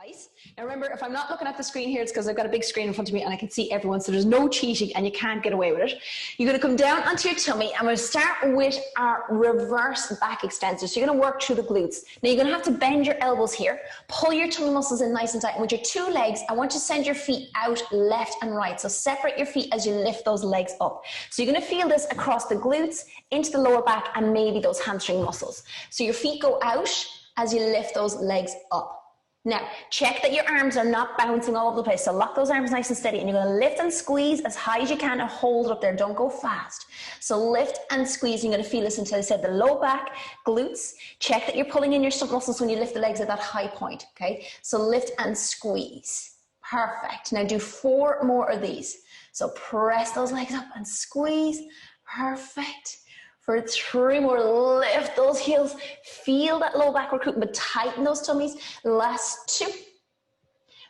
Guys, now remember, if I'm not looking at the screen here, it's because I've got a big screen in front of me and I can see everyone, so there's no cheating and you can't get away with it. You're going to come down onto your tummy and we'll start with our reverse back extensor. So you're going to work through the glutes. Now you're going to have to bend your elbows here, pull your tummy muscles in nice and tight, and with your two legs, I want you to send your feet out left and right. So separate your feet as you lift those legs up. So you're going to feel this across the glutes, into the lower back, and maybe those hamstring muscles. So your feet go out as you lift those legs up. Now, check that your arms are not bouncing all over the place. So lock those arms nice and steady, and you're going to lift and squeeze as high as you can and hold it up there. Don't go fast. So lift and squeeze. You're going to feel this until I said the low back, glutes. Check that you're pulling in your stomach muscles when you lift the legs at that high point, okay? So lift and squeeze. Perfect. Now do 4 more of these. So press those legs up and squeeze. Perfect. For 3 more, lift those heels. Feel that low back recruitment, but tighten those tummies. Last 2.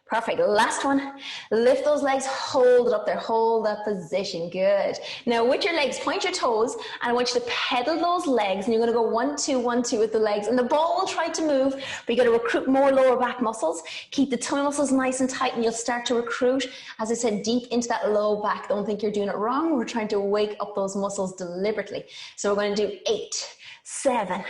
Perfect. Last one. Lift those legs, hold it up there. Hold that position. Good. Now with your legs, point your toes, and I want you to pedal those legs, and you're going to go 1, 2, 1, 2 with the legs, and the ball will try to move, but you got to recruit more lower back muscles. Keep the tummy muscles nice and tight, and you'll start to recruit, as I said, deep into that low back. Don't think you're doing it wrong. We're trying to wake up those muscles deliberately. So we're going to do 8, 7,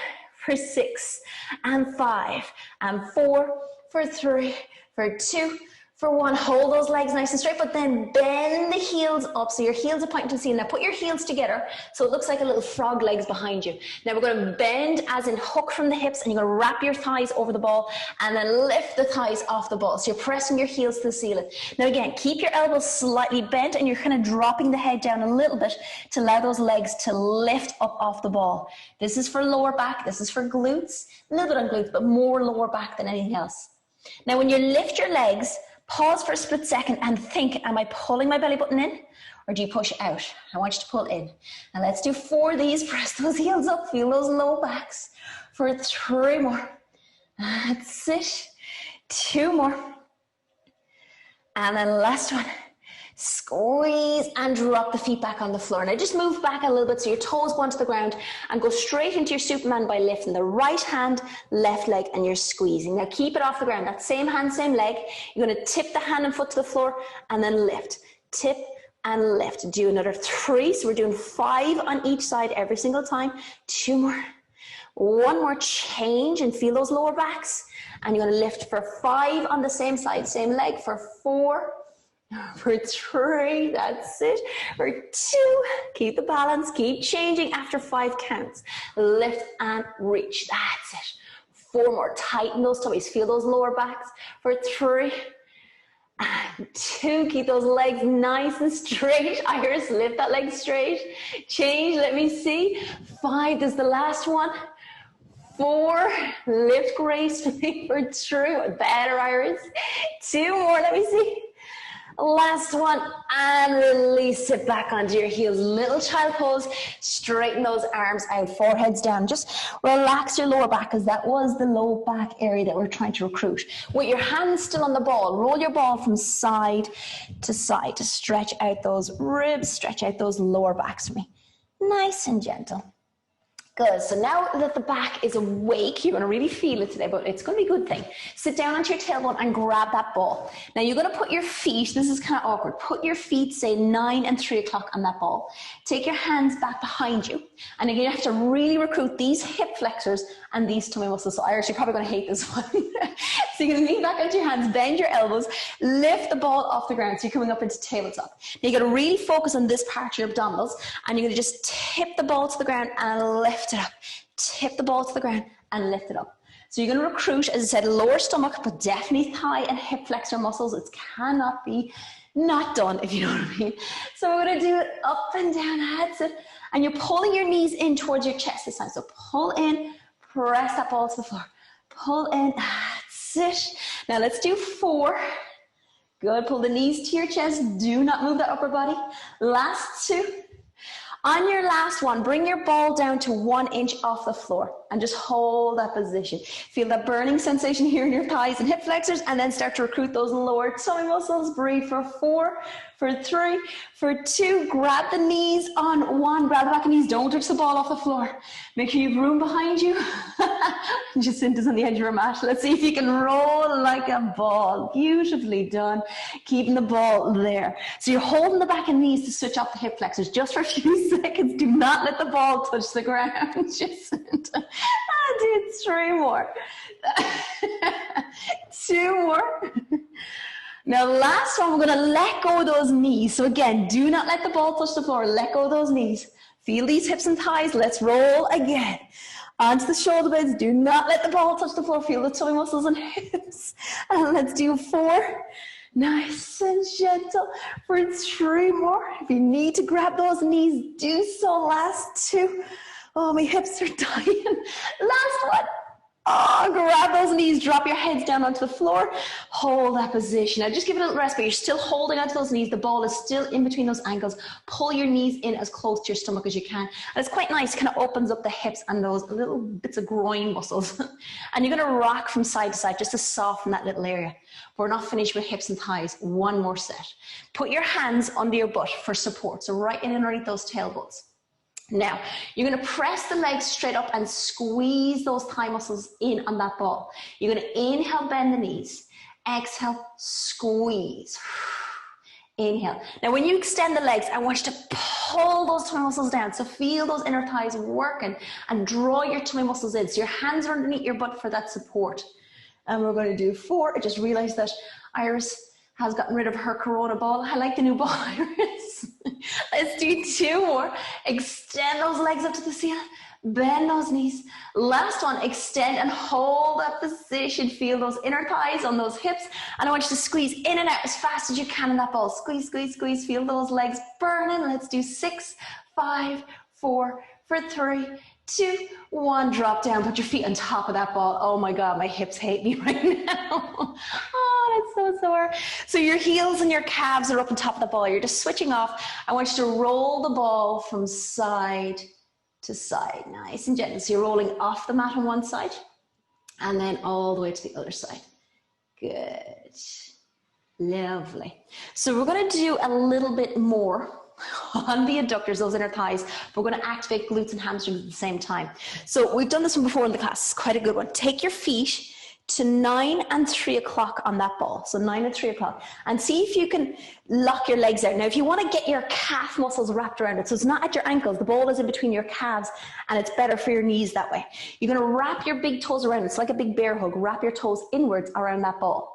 for 6, and 5, and 4, for 3, for 2, for 1. Hold those legs nice and straight, but then bend the heels up. So your heels are pointing to the ceiling. Now put your heels together so it looks like a little frog legs behind you. Now we're going to bend as in hook from the hips, and you're going to wrap your thighs over the ball and then lift the thighs off the ball. So you're pressing your heels to the ceiling. Now again, keep your elbows slightly bent, and you're kind of dropping the head down a little bit to allow those legs to lift up off the ball. This is for lower back. This is for glutes. A little bit on glutes, but more lower back than anything else. Now when you lift your legs, pause for a split second and think, am I pulling my belly button in, or do you push out? I want you to pull in. And let's do 4 of these. Press those heels up, feel those low backs. For 3 more. That's it. 2 more. And then last one. Squeeze and drop the feet back on the floor. Now just move back a little bit so your toes go onto the ground, and go straight into your Superman by lifting the right hand, left leg, and you're squeezing. Now keep it off the ground. That same hand, same leg. You're going to tip the hand and foot to the floor and then lift. Tip and lift. Do another 3. So we're doing 5 on each side every single time. 2 more. 1 more. Change and feel those lower backs. And you're going to lift for 5 on the same side, same leg. For 4. For 3, that's it. For 2, keep the balance, keep changing after 5 counts. Lift and reach, that's it. 4 more, tighten those tummies, feel those lower backs. For 3, and 2, keep those legs nice and straight. Iris, lift that leg straight. Change, let me see. 5, this is the last one. 4, lift gracefully. For 3, better Iris. 2 more, let me see. Last one, and release it back onto your heels. Little child pose. Straighten those arms out, foreheads down. Just relax your lower back, because that was the low back area that we're trying to recruit. With your hands still on the ball, roll your ball from side to stretch out those ribs, stretch out those lower backs for me. Nice and gentle. Good. So now that the back is awake, you're going to really feel it today, but it's going to be a good thing. Sit down onto your tailbone and grab that ball. Now you're going to put your feet, this is kind of awkward, put your feet, say 9 and 3 o'clock on that ball. Take your hands back behind you, and you're going to have to really recruit these hip flexors and these tummy muscles. So Iris, you're probably going to hate this one. So you're going to lean back onto your hands, bend your elbows, lift the ball off the ground. So you're coming up into tabletop. Now you're going to really focus on this part of your abdominals, and you're going to just tip the ball to the ground and lift it up. Tip the ball to the ground and lift it up. So you're going to recruit, as I said, lower stomach, but definitely thigh and hip flexor muscles. It cannot be not done, if you know what I mean. So we're going to do it up and down. That's it. And you're pulling your knees in towards your chest this time. So pull in, press that ball to the floor. Pull in, that's it. Now let's do 4. Good, pull the knees to your chest. Do not move that upper body. Last 2. On your last one, bring your ball down to 1 inch off the floor and just hold that position. Feel that burning sensation here in your thighs and hip flexors, and then start to recruit those lower tummy muscles. Breathe for 4, for 3, for 2. Grab the knees on 1. Grab the back of the knees. Don't touch the ball off the floor. Make sure you have room behind you. Jacinta's on the edge of your mat. Let's see if you can roll like a ball. Beautifully done. Keeping the ball there. So you're holding the back of the knees to switch off the hip flexors just for a few seconds. Do not let the ball touch the ground. Jacinta. I did 3 more. 2 more. Now, last one, we're going to let go of those knees. So again, do not let the ball touch the floor. Let go of those knees. Feel these hips and thighs. Let's roll again. Onto the shoulder blades. Do not let the ball touch the floor. Feel the tummy muscles and hips. And let's do 4. Nice and gentle for 3 more. If you need to grab those knees, do so. Last 2. Oh, my hips are dying. Last one. Oh, grab those knees, drop your heads down onto the floor, hold that position. Now just give it a little rest, but you're still holding onto those knees. The ball is still in between those ankles. Pull your knees in as close to your stomach as you can. And it's quite nice, kind of opens up the hips and those little bits of groin muscles. And you're gonna rock from side to side just to soften that little area. We're not finished with hips and thighs. 1 more set. Put your hands under your butt for support. So right in underneath those tailbones. Now, you're going to press the legs straight up and squeeze those thigh muscles in on that ball. You're going to inhale, bend the knees. Exhale, squeeze. Inhale. Now, when you extend the legs, I want you to pull those tummy muscles down. So feel those inner thighs working and draw your tummy muscles in. So your hands are underneath your butt for that support. And we're going to do 4. I just realized that Iris has gotten rid of her Corona ball. I like the new ball, Iris. Let's do 2 more. Extend those legs up to the ceiling. Bend those knees. Last one, extend and hold that position. Feel those inner thighs on those hips. And I want you to squeeze in and out as fast as you can in that ball. Squeeze, squeeze, squeeze. Feel those legs burning. Let's do 6, 5, 4, for 3, 2, 1. Drop down. Put your feet on top of that ball. Oh my God, my hips hate me right now. Oh, it's so sore. So your heels and your calves are up on top of the ball. You're just switching off. I want you to roll the ball from side to side. Nice and gentle. So you're rolling off the mat on one side and then all the way to the other side. Good. Lovely. So we're going to do a little bit more on the adductors, those inner thighs. We're going to activate glutes and hamstrings at the same time. So we've done this one before in the class. It's quite a good one. Take your feet to 9 and 3 o'clock on that ball. So 9 and 3 o'clock. And see if you can lock your legs out. Now, if you want to get your calf muscles wrapped around it, so it's not at your ankles, the ball is in between your calves, and it's better for your knees that way. You're going to wrap your big toes around. It's like a big bear hug. Wrap your toes inwards around that ball.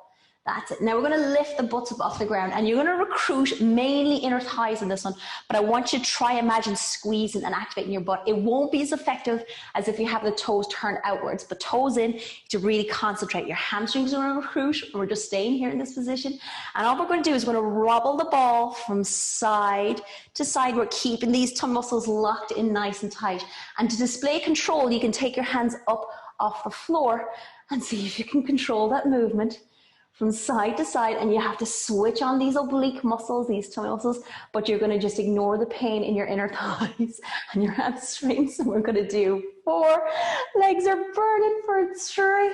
That's it. Now we're going to lift the butts up off the ground, and you're going to recruit mainly inner thighs in this one, but I want you to try imagine squeezing and activating your butt. It won't be as effective as if you have the toes turned outwards, but toes in to really concentrate. Your hamstrings are going to recruit, and we're just staying here in this position. And all we're going to do is we're going to wobble the ball from side to side. We're keeping these tummy muscles locked in nice and tight. And to display control, you can take your hands up off the floor and see if you can control that movement from side to side, and you have to switch on these oblique muscles, these tummy muscles, but you're going to just ignore the pain in your inner thighs and your hamstrings. And we're going to do 4. Legs are burning for 3,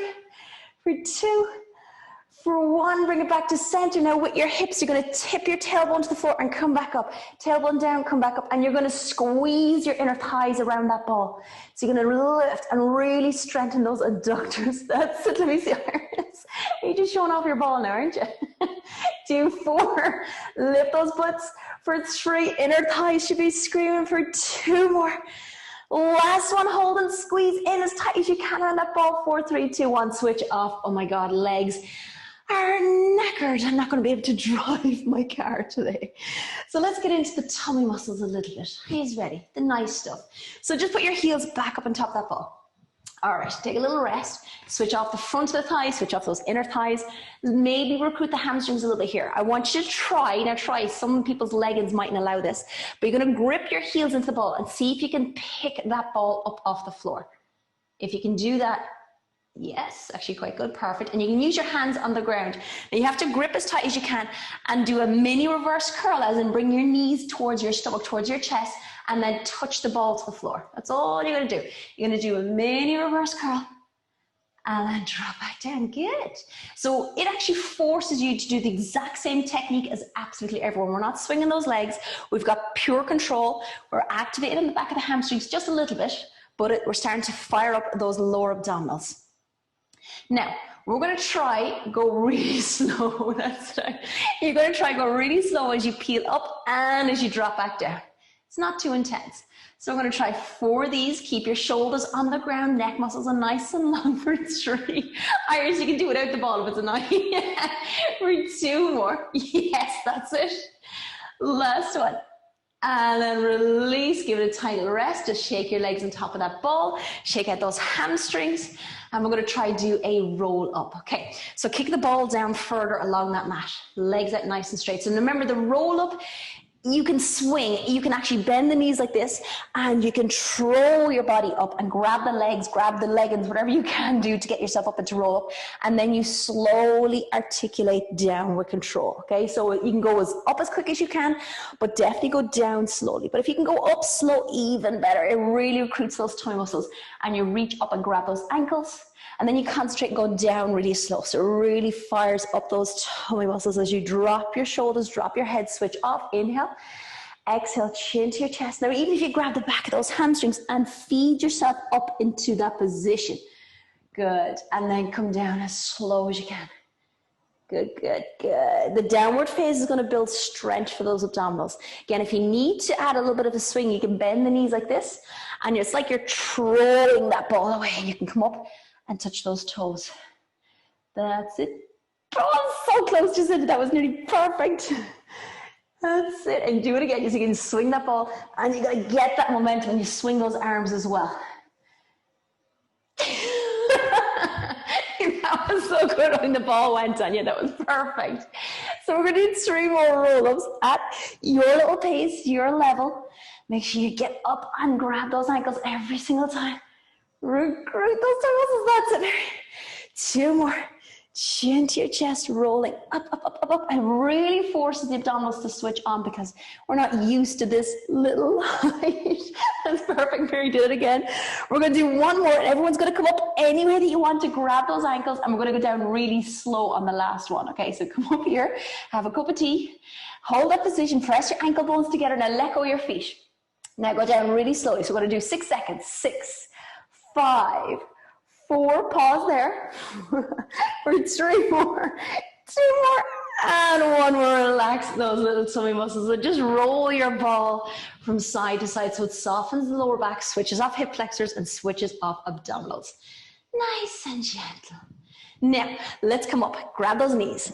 for 2, for 1. Bring it back to center. Now with your hips, you're going to tip your tailbone to the floor and come back up. Tailbone down, come back up, and you're going to squeeze your inner thighs around that ball. So you're going to lift and really strengthen those adductors. That's it. Let me see, Iris. You're just showing off your ball now, aren't you? Do 4. Lift those butts for 3. Inner thighs should be screaming for 2 more. Last one, hold and squeeze in as tight as you can around that ball. 4, 3, 2, 1. Switch off. Oh my God, legs are knackered. I'm not going to be able to drive my car today. So let's get into the tummy muscles a little bit. Who's ready? The nice stuff. So just put your heels back up on top of that ball. All right, take a little rest. Switch off the front of the thighs, switch off those inner thighs. Maybe recruit the hamstrings a little bit here. I want you to try, some people's leggings mightn't allow this, but you're gonna grip your heels into the ball and see if you can pick that ball up off the floor. If you can do that, yes, actually quite good, perfect. And you can use your hands on the ground. Now you have to grip as tight as you can and do a mini reverse curl, as in bring your knees towards your stomach, towards your chest, and then touch the ball to the floor. That's all you're going to do. You're going to do a mini reverse curl and then drop back down. Good. So it actually forces you to do the exact same technique as absolutely everyone. We're not swinging those legs. We've got pure control. We're activated in the back of the hamstrings just a little bit, but we're starting to fire up those lower abdominals. Now, we're going to try go really slow. That's right. You're going to try go really slow as you peel up and as you drop back down. It's not too intense. So I'm going to try 4 of these. Keep your shoulders on the ground, neck muscles are nice and long for 3. Iris, you can do without the ball if it's annoying. For 2 more. Yes, that's it. Last one. And then release, give it a tiny little rest. Just shake your legs on top of that ball. Shake out those hamstrings. And we're going to try do a roll up. Okay, so kick the ball down further along that mat. Legs out nice and straight. So remember the roll up, you can swing, you can actually bend the knees like this, and you can throw your body up and grab the legs, grab the leggings, whatever you can do to get yourself up into roll up, and then you slowly articulate down with control. Okay, so you can go up as quick as you can, but definitely go down slowly. But if you can go up slow, even better. It really recruits those tummy muscles, and you reach up and grab those ankles. And then you concentrate and go down really slow. So it really fires up those tummy muscles as you drop your shoulders, drop your head, switch off. Inhale, exhale, chin to your chest. Now, even if you grab the back of those hamstrings and feed yourself up into that position. Good. And then come down as slow as you can. Good, good, good. The downward phase is going to build strength for those abdominals. Again, if you need to add a little bit of a swing, you can bend the knees like this. And it's like you're throwing that ball away. And you can come up and touch those toes. That's it. Oh, so close, just did. That was nearly perfect. That's it. And do it again. So you can swing that ball, and you got to get that momentum when you swing those arms as well. That was so good when the ball went on you. That was perfect. So we're going to do 3 more roll-ups at your little pace, your level. Make sure you get up and grab those ankles every single time. Recruit those muscles. That's it. 2 more. Chin to your chest, rolling up, up, up, up, up, and really forces the abdominals to switch on because we're not used to this little height. That's perfect. Mary did it again. We're going to do 1 more, and everyone's going to come up any way that you want to grab those ankles, and we're going to go down really slow on the last one. Okay, so come up here, have a cup of tea, hold that position, press your ankle bones together, now let go of your feet. Now go down really slowly. So we're going to do 6 seconds. 6, 5, 4, pause there. For 3 more, 2 more, and 1 more. Relax those little tummy muscles. So just roll your ball from side to side so it softens the lower back, switches off hip flexors, and switches off abdominals. Nice and gentle. Now, let's come up. Grab those knees.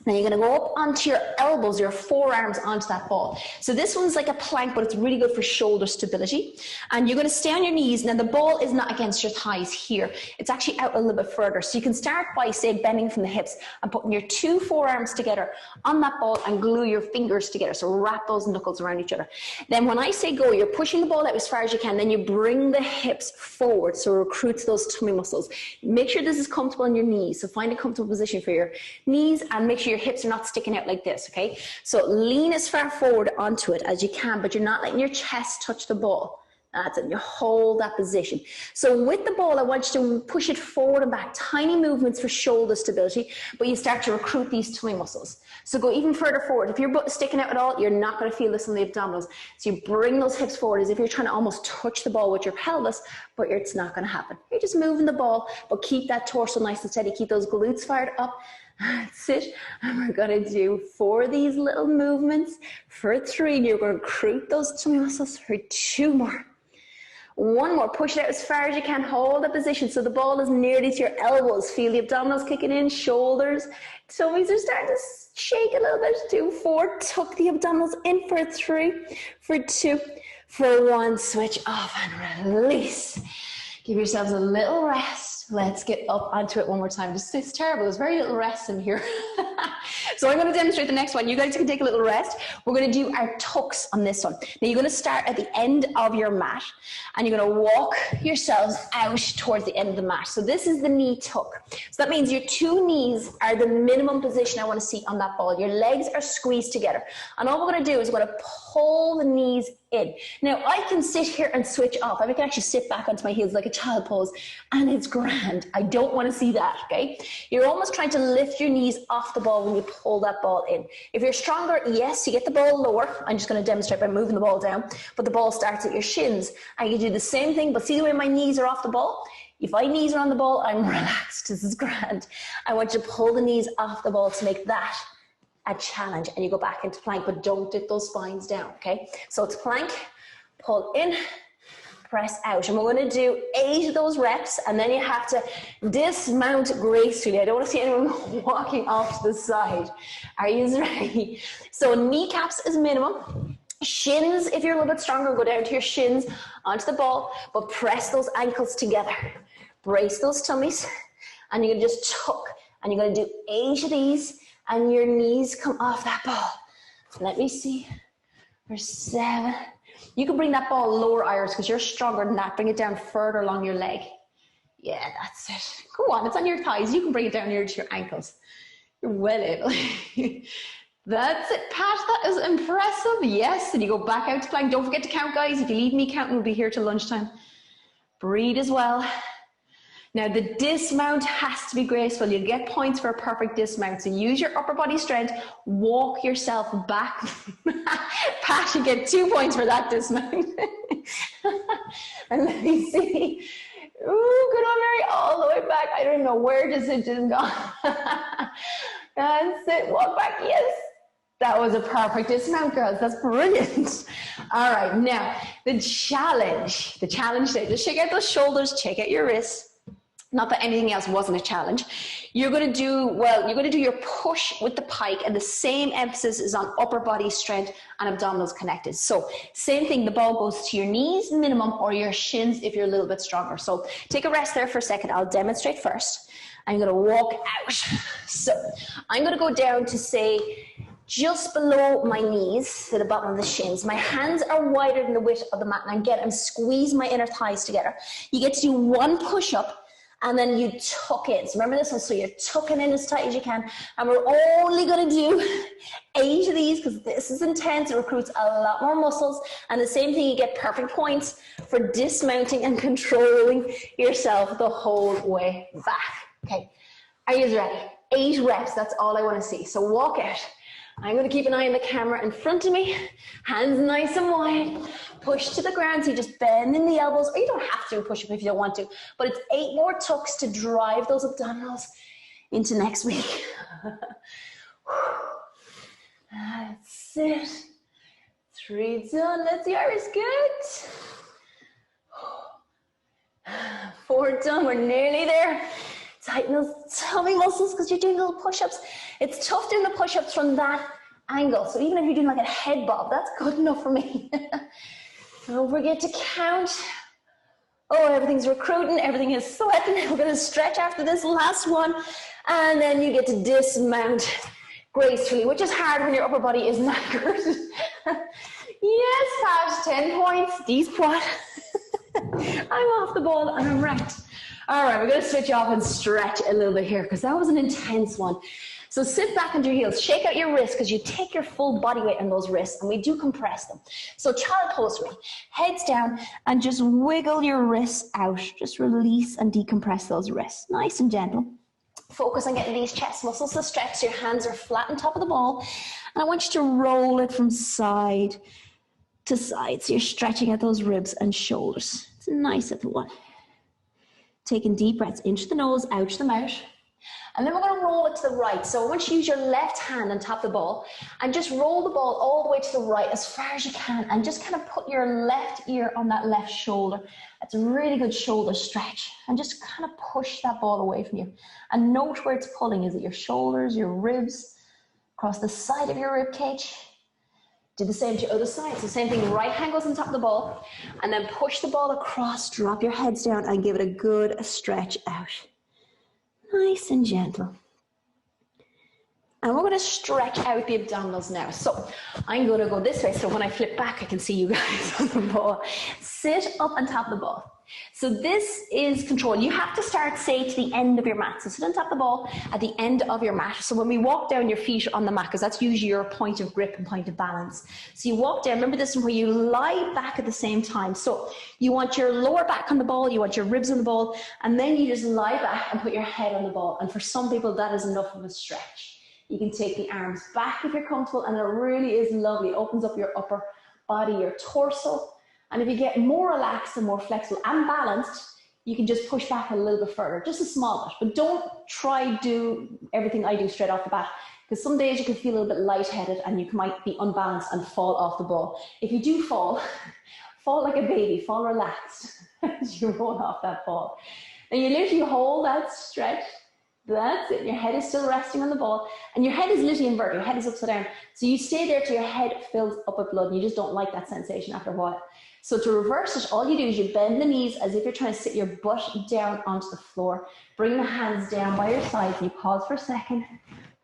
Now you're going to go up onto your elbows, your forearms onto that ball. So this one's like a plank, but it's really good for shoulder stability. And you're going to stay on your knees. Now the ball is not against your thighs here. It's actually out a little bit further. So you can start by, say, bending from the hips and putting your 2 forearms together on that ball and glue your fingers together. So wrap those knuckles around each other. Then when I say go, you're pushing the ball out as far as you can. Then you bring the hips forward. So it recruits those tummy muscles. Make sure this is comfortable on your knees. So find a comfortable position for your knees and make sure your hips are not sticking out like this, okay? So lean as far forward onto it as you can, but you're not letting your chest touch the ball. That's it. You hold that position. So with the ball, I want you to push it forward and back. Tiny movements for shoulder stability, but you start to recruit these tummy muscles. So go even further forward. If your butt is sticking out at all, you're not going to feel this on the abdominals. So you bring those hips forward as if you're trying to almost touch the ball with your pelvis, but it's not going to happen. You're just moving the ball, but keep that torso nice and steady. Keep those glutes fired up. That's it. And we're going to do 4 of these little movements for 3. And you're going to recruit those tummy muscles for 2 more. 1 more. Push it out as far as you can. Hold the position so the ball is nearly to your elbows. Feel the abdominals kicking in, shoulders. Tummies are starting to shake a little bit. Do 4. Tuck the abdominals in for 3, for 2, for 1. Switch off and release. Give yourselves a little rest. Let's get up onto it one more time. It's terrible. There's very little rest in here. So I'm going to demonstrate the next one. You guys can take a little rest. We're going to do our tucks on this one. Now you're going to start at the end of your mat and you're going to walk yourselves out towards the end of the mat. So this is the knee tuck. So that means your 2 knees are the minimum position I want to see on that ball. Your legs are squeezed together. And all we're going to do is we're going to pull the knees in. Now I can sit here and switch off. I can actually sit back onto my heels like a child pose, and it's grand. I don't want to see that, okay? You're almost trying to lift your knees off the ball when you pull that ball in. If you're stronger, yes, you get the ball lower. I'm just going to demonstrate by moving the ball down, but the ball starts at your shins. And you do the same thing, but see the way my knees are off the ball? If my knees are on the ball, I'm relaxed. This is grand. I want you to pull the knees off the ball to make that a challenge, and you go back into plank, but don't dip those spines down, okay? So it's plank, pull in, press out, and we're going to do 8 of those reps, and then you have to dismount gracefully. I don't want to see anyone walking off to the side. Are you ready? So kneecaps is minimum. Shins, if you're a little bit stronger, go down to your shins onto the ball, but press those ankles together. Brace those tummies, and you're going to just tuck, and you're going to do 8 of these, and your knees come off that ball. Let me see. For 7. You can bring that ball lower, Iris, because you're stronger than that. Bring it down further along your leg. Yeah, that's it. Go on, it's on your thighs. You can bring it down near to your ankles. You're well able. That's it, Pat. That is impressive. Yes, and you go back out to plank. Don't forget to count, guys. If you leave me counting, we'll be here till lunchtime. Breathe as well. Now the dismount has to be graceful. You'll get points for a perfect dismount. So use your upper body strength, walk yourself back. Pat, you get 2 points for that dismount. And let me see. Ooh, good on Mary, all the way back. I don't know where decision gone. That's it, walk back, yes. That was a perfect dismount, girls. That's brilliant. All right, now the challenge today. Just shake out those shoulders, check out your wrists. Not that anything else wasn't a challenge. You're going to do your push with the pike, and the same emphasis is on upper body strength and abdominals connected. So same thing, the ball goes to your knees minimum, or your shins if you're a little bit stronger. So take a rest there for a second. I'll demonstrate first. I'm going to walk out. So I'm going to go down to, say, just below my knees to the bottom of the shins. My hands are wider than the width of the mat, and I'm squeeze my inner thighs together. You get to do 1 push-up, and then you tuck in. So remember this one, so you're tucking in as tight as you can. And we're only gonna do 8 of these because this is intense. It recruits a lot more muscles. And the same thing, you get perfect points for dismounting and controlling yourself the whole way back. Okay, are you ready? 8 reps, that's all I wanna see. So walk out. I'm going to keep an eye on the camera in front of me, hands nice and wide, push to the ground, so you just bend in the elbows, or you don't have to push up if you don't want to, but it's 8 more tucks to drive those abdominals into next week. That's it. 3 done, let's see, Iris, good. 4 done, we're nearly there. Tighten those tummy muscles because you're doing little push-ups. It's tough doing the push-ups from that angle. So even if you're doing like a head bob, that's good enough for me. Don't forget to count. Oh, everything's recruiting. Everything is sweating. We're going to stretch after this last one. And then you get to dismount gracefully, which is hard when your upper body is knackered. Yes, Pat, 10 points. D-squat. I'm off the ball and I'm wrecked. All right, we're going to switch off and stretch a little bit here because that was an intense one. So sit back on your heels, shake out your wrists because you take your full body weight on those wrists and we do compress them. So child pose for me, heads down and just wiggle your wrists out. Just release and decompress those wrists, nice and gentle. Focus on getting these chest muscles to stretch so your hands are flat on top of the ball. And I want you to roll it from side to side. So you're stretching out those ribs and shoulders. It's a nice little one. Taking deep breaths into the nose, out to the mouth. And then we're going to roll it to the right. So I want you to use your left hand on top of the ball and just roll the ball all the way to the right as far as you can and just kind of put your left ear on that left shoulder. That's a really good shoulder stretch. And just kind of push that ball away from you. And note where it's pulling. Is it your shoulders, your ribs, across the side of your rib cage? Do the same to your other side. So same thing, right hand goes on top of the ball and then push the ball across, drop your heads down and give it a good stretch out. Nice and gentle. And we're going to stretch out the abdominals now. So I'm going to go this way so when I flip back I can see you guys on the ball. Sit up on top of the ball. So this is control. You have to start, say, to the end of your mat. So sit on top of the ball at the end of your mat. So when we walk down, your feet are on the mat, because that's usually your point of grip and point of balance. So you walk down, remember this one where you lie back at the same time. So you want your lower back on the ball, you want your ribs on the ball, and then you just lie back and put your head on the ball. And for some people, that is enough of a stretch. You can take the arms back if you're comfortable, and it really is lovely. It opens up your upper body, your torso. And if you get more relaxed and more flexible and balanced, you can just push back a little bit further, just a small bit. But don't try do everything I do straight off the bat, because some days you can feel a little bit lightheaded and you might be unbalanced and fall off the ball. If you do fall, fall like a baby, fall relaxed as you roll off that ball. And you literally hold that stretch. That's it. Your head is still resting on the ball, and your head is literally inverted. Your head is upside down. So you stay there till your head fills up with blood, and you just don't like that sensation after a while. So to reverse it, all you do is you bend the knees as if you're trying to sit your butt down onto the floor. Bring the hands down by your sides. You pause for a second,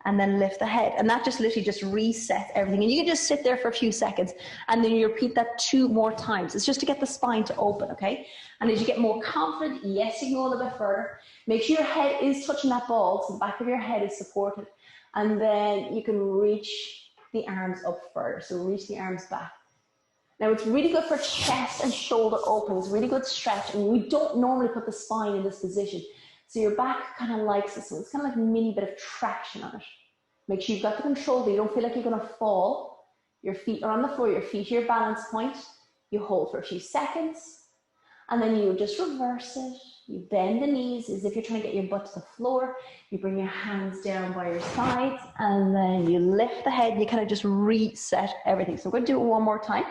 and then lift the head. And that just literally just resets everything. And you can just sit there for a few seconds, and then you repeat that 2 more times. It's just to get the spine to open, okay? And as you get more confident, yes, you can go a little bit further. Make sure your head is touching that ball, so the back of your head is supported. And then you can reach the arms up further. So reach the arms back. Now it's really good for chest and shoulder openings, really good stretch. And we don't normally put the spine in this position. So your back kind of likes this one. It's kind of like a mini bit of traction on it. Make sure you've got the control, but you don't feel like you're going to fall. Your feet are on the floor, your feet are your balance point. You hold for a few seconds, and then you just reverse it. You bend the knees as if you're trying to get your butt to the floor. You bring your hands down by your sides, and then you lift the head, and you kind of just reset everything. So we're going to do it one more time.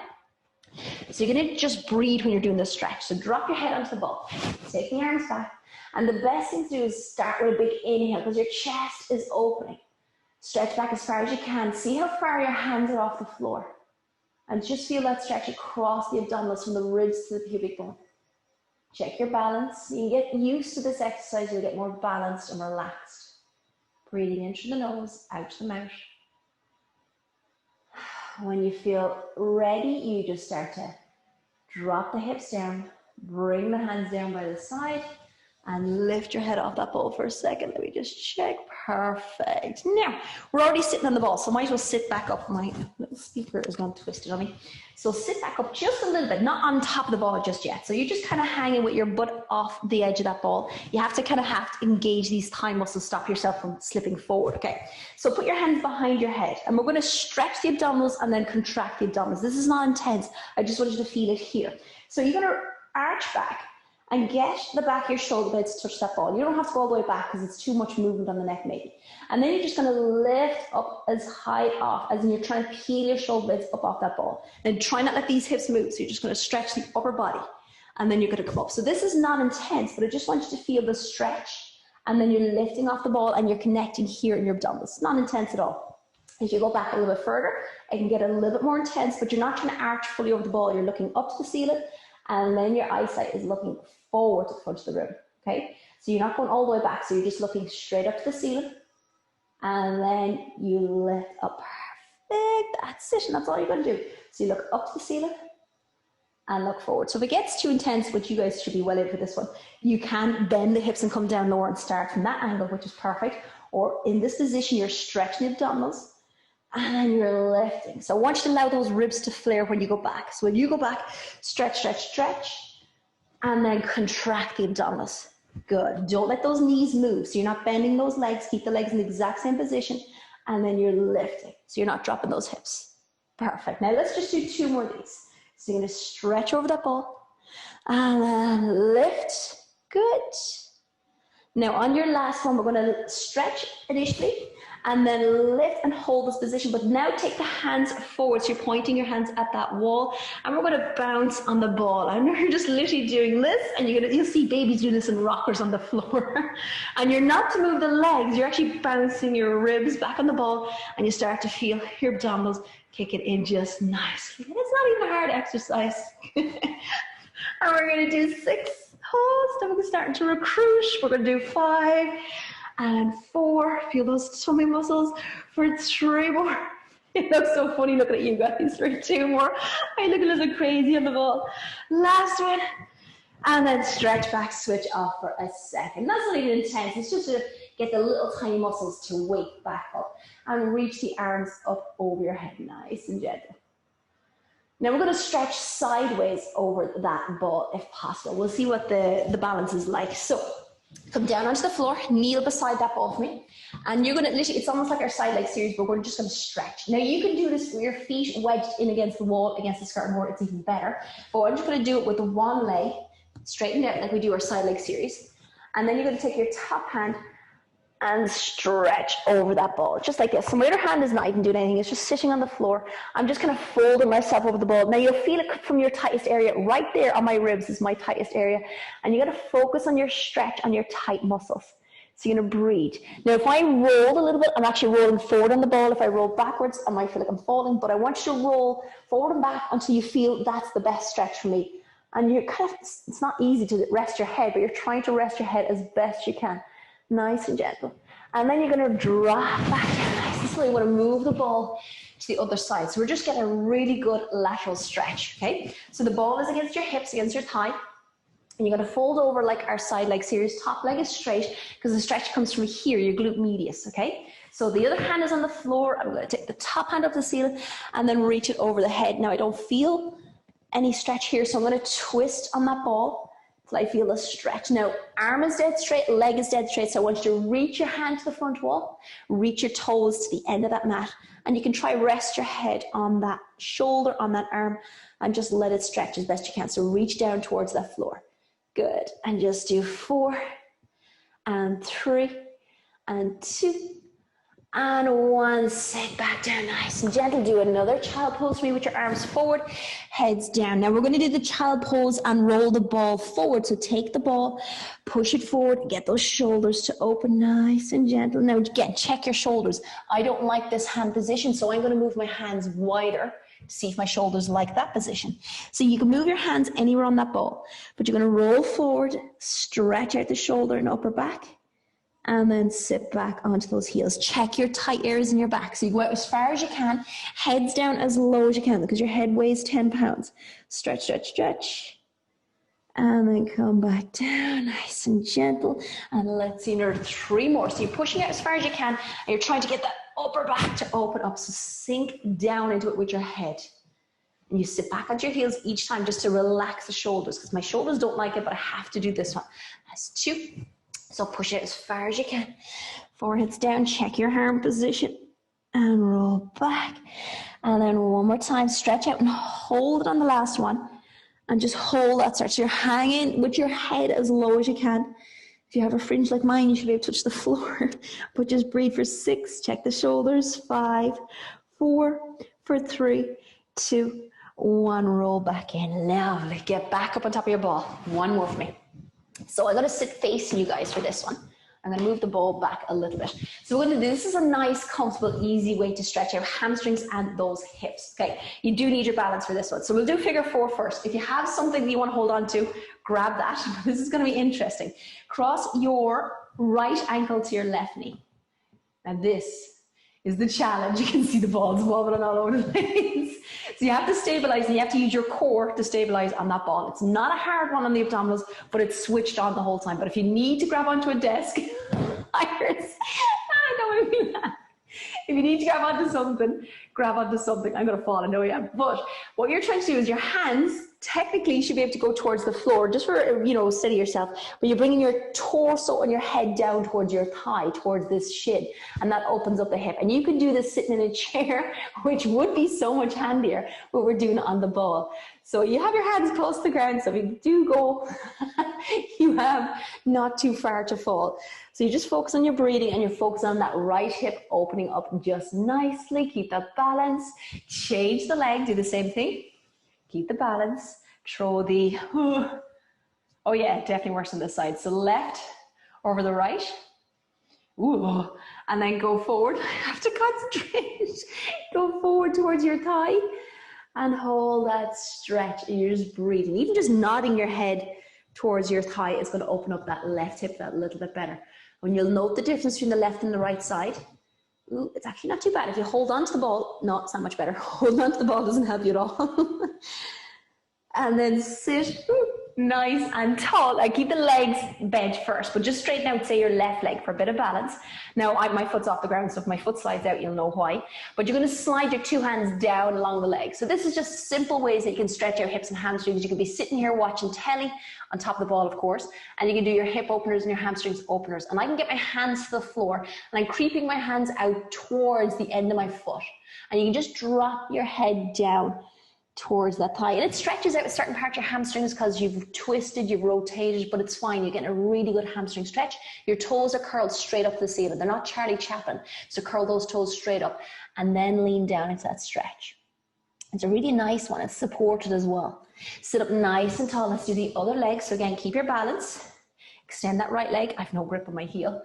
So you're going to just breathe when you're doing this stretch. So drop your head onto the ball, take the arms back, and the best thing to do is start with a big inhale, because your chest is opening. Stretch back as far as you can. See how far your hands are off the floor. And just feel that stretch across the abdominals from the ribs to the pubic bone. Check your balance. You can get used to this exercise. You'll get more balanced and relaxed. Breathing in through the nose, out the mouth. When you feel ready, you just start to drop the hips down, bring the hands down by the side, and lift your head off that ball for a second. Let me just check. Perfect. Now, we're already sitting on the ball, so I might as well sit back up. My little speaker is going twisted on me. So sit back up just a little bit, not on top of the ball just yet. So you're just kind of hanging with your butt off the edge of that ball. You have to engage these thigh muscles, stop yourself from slipping forward, okay? So put your hands behind your head, and we're going to stretch the abdominals and then contract the abdominals. This is not intense. I just want you to feel it here. So you're going to arch back and get the back of your shoulder blades to touch that ball. You don't have to go all the way back because it's too much movement on the neck maybe. And then you're just going to lift up as high off as in you're trying to peel your shoulder blades up off that ball. And try not to let these hips move. So you're just going to stretch the upper body, and then you're going to come up. So this is not intense, but I just want you to feel the stretch, and then you're lifting off the ball and you're connecting here in your abdominals. It's not intense at all. As you go back a little bit further, it can get a little bit more intense, but you're not trying to arch fully over the ball. You're looking up to the ceiling, and then your eyesight is looking forward to punch the rim, okay? So you're not going all the way back, so you're just looking straight up to the ceiling, and then you lift up. Perfect, that's it, and that's all you're going to do. So you look up to the ceiling and look forward. So if it gets too intense, which you guys should be well in for this one, you can bend the hips and come down lower and start from that angle, which is perfect. Or in this position, you're stretching the abdominals, and then you're lifting. So I want you to allow those ribs to flare when you go back. So when you go back, stretch, stretch, stretch, and then contract the abdominals. Good. Don't let those knees move. So you're not bending those legs. Keep the legs in the exact same position, and then you're lifting. So you're not dropping those hips. Perfect. Now let's just do 2 more of these. So you're going to stretch over that ball, and then lift. Good. Now on your last one, we're going to stretch initially, and then lift and hold this position, but now take the hands forward. So you're pointing your hands at that wall, and we're going to bounce on the ball. I know you're just literally doing this, and you'll see babies do this in rockers on the floor. And you're not to move the legs, you're actually bouncing your ribs back on the ball, and you start to feel your abdominals kick it in just nicely. And it's not even a hard exercise. And we're going to do 6. Oh, stomach is starting to recruit. We're going to do 5 and 4. Feel those tummy muscles for 3 more. It looks so funny looking at you guys for 2 more. I look a little crazy on the ball. Last one. And then stretch back, switch off for a second. That's not even intense. It's just to get the little tiny muscles to wake back up. And reach the arms up over your head, nice and gentle. Now we're going to stretch sideways over that ball if possible. We'll see what the balance is like. So come down onto the floor, kneel beside that ball for me. And you're going to literally, it's almost like our side leg series, but we're just going to stretch. Now you can do this with your feet wedged in against the wall, against the skirting board, it's even better. But I'm just going to do it with the one leg, straightened out like we do our side leg series. And then you're going to take your top hand and stretch over that ball, just like this. So my other hand is not even doing anything, it's just sitting on the floor. I'm just kind of folding myself over the ball. Now you'll feel it from your tightest area, right there on my ribs is my tightest area. And you got to focus on your stretch, on your tight muscles. So you're going to breathe. Now if I roll a little bit, I'm actually rolling forward on the ball. If I roll backwards, I might feel like I'm falling, but I want you to roll forward and back until you feel that's the best stretch for me. And you're kind of, it's not easy to rest your head, but you're trying to rest your head as best you can. Nice and gentle. And then you're going to drop back down nice and slow. You want to move the ball to the other side. So we're just getting a really good lateral stretch, okay? So the ball is against your hips, against your thigh. And you're going to fold over like our side leg series. Top leg is straight because the stretch comes from here, your glute medius, okay? So the other hand is on the floor. I'm going to take the top hand up the ceiling and then reach it over the head. Now I don't feel any stretch here, so I'm going to twist on that ball. I feel a stretch. Now, arm is dead straight, leg is dead straight. So I want you to reach your hand to the front wall, reach your toes to the end of that mat, and you can try rest your head on that shoulder, on that arm, and just let it stretch as best you can. So reach down towards that floor. Good. And just do 4 and 3 and 2 and 1. Sit back down nice and gentle. Do another child pose for me with your arms forward, heads down. Now we're going to do the child pose and roll the ball forward. So take the ball, push it forward, get those shoulders to open nice and gentle. Now again, check your shoulders. I don't like this hand position, so I'm going to move my hands wider to see if my shoulders like that position. So you can move your hands anywhere on that ball, but you're going to roll forward, stretch out the shoulder and upper back. And then sit back onto those heels. Check your tight areas in your back. So you go out as far as you can, heads down as low as you can because your head weighs 10 pounds. Stretch, stretch, stretch. And then come back down, nice and gentle. And let's see another 3 more. So you're pushing out as far as you can and you're trying to get that upper back to open up. So sink down into it with your head. And you sit back onto your heels each time just to relax the shoulders because my shoulders don't like it, but I have to do this one. That's 2. So push it as far as you can. Forehead's down, check your arm position and roll back. And then one more time, stretch out and hold it on the last one. And just hold that stretch. So you're hanging with your head as low as you can. If you have a fringe like mine, you should be able to touch the floor. But just breathe for 6, check the shoulders, 5, 4, for 3, 2, 1, roll back in. Lovely, get back up on top of your ball. One more for me. So I'm going to sit facing you guys for this one. I'm going to move the ball back a little bit. So we're going to do, this is a nice, comfortable, easy way to stretch our hamstrings and those hips. Okay, you do need your balance for this one. So we'll do figure 4 first. If you have something that you want to hold on to, grab that. This is going to be interesting. Cross your right ankle to your left knee. Now this is the challenge. You can see the balls wobbling all over the place. So you have to stabilize and you have to use your core to stabilize on that ball. It's not a hard one on the abdominals, but it's switched on the whole time. But if you need to grab onto a desk, I don't mean that. If you need to grab onto something, grab onto something. I'm going to fall, I know I am. But what you're trying to do is your hands technically should be able to go towards the floor, just for, you know, steady yourself. But you're bringing your torso and your head down towards your thigh, towards this shin, and that opens up the hip. And you can do this sitting in a chair, which would be so much handier, but we're doing it on the ball. So you have your hands close to the ground, so if you do go, you have not too far to fall. So you just focus on your breathing and you focus on that right hip opening up just nicely. Keep that balance. Change the leg, do the same thing. Keep the balance. Throw the, oh yeah, definitely worse on this side. So left over the right. Ooh, and then go forward. I have to concentrate. Go forward towards your thigh and hold that stretch. And you're just breathing. Even just nodding your head towards your thigh is going to open up that left hip that little bit better. When you'll note the difference between the left and the right side. Ooh, it's actually not too bad. If you hold on to the ball, no, it's not much better. Hold on to the ball doesn't help you at all. And then sit Nice and tall. I keep the legs bent first, but just straighten out, say, your left leg for a bit of balance. Now, my foot's off the ground, so if my foot slides out, you'll know why. But you're going to slide your two hands down along the leg. So this is just simple ways that you can stretch your hips and hamstrings. You can be sitting here watching telly on top of the ball, of course, and you can do your hip openers and your hamstrings openers. And I can get my hands to the floor, and I'm creeping my hands out towards the end of my foot. And you can just drop your head down towards that thigh, and it stretches out a certain part of your hamstrings because you've twisted, you've rotated, but it's fine. You're getting a really good hamstring stretch. Your toes are curled straight up to the ceiling. They're not Charlie Chaplin, so curl those toes straight up and then lean down into that stretch. It's a really nice one. It's supported as well. Sit up nice and tall. Let's do the other leg. So again, keep your balance. Extend that right leg. I have no grip on my heel.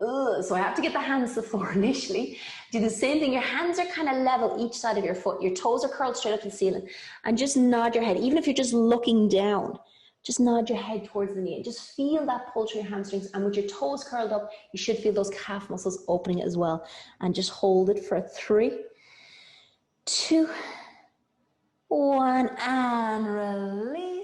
So I have to get the hands to the floor initially. Do the same thing. Your hands are kind of level each side of your foot. Your toes are curled straight up to the ceiling. And just nod your head. Even if you're just looking down, just nod your head towards the knee. And just feel that pull through your hamstrings. And with your toes curled up, you should feel those calf muscles opening as well. And just hold it for 3, 2, 1, and release.